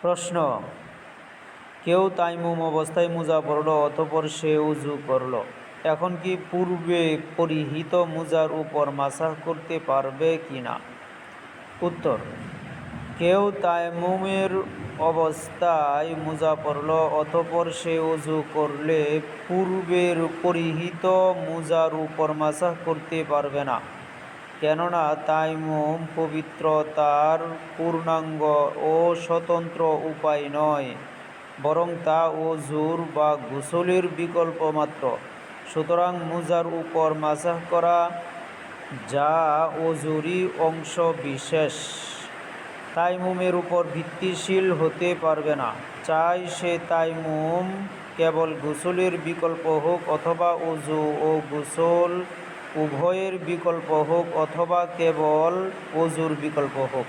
প্রশ্ন, কেউ তাইমুম অবস্থায় মোজা পরল, অতঃপর সে উজু করল, এখন কি পূর্বে পরিহিত মোজার উপর মাসাহ করতে পারবে কি না? উত্তর, কেউ তাইমুমের অবস্থায় মোজা পরল, অতঃপর সে উজু করলে পূর্বের পরিহিত মোজার উপর মাসাহ করতে পারবে না, কেননা তাইমুম পবিত্রতার পূর্ণাঙ্গ ও স্বতন্ত্র উপায় নয়, বরং তা ওযুর বা গোসলের বিকল্প মাত্র। সুতরাং মোজার উপর মাসাহ করা, যা ওযুরই অংশ বিশেষ, তাইমুমের উপর ভিত্তিশীল হতে পারবে না। চাই সে তাইমুম কেবল গোসলের বিকল্প হোক, অথবা ওযু ও গোসল উভয়ের বিকল্প হোক, অথবা কেবল ওযুর বিকল্প হোক।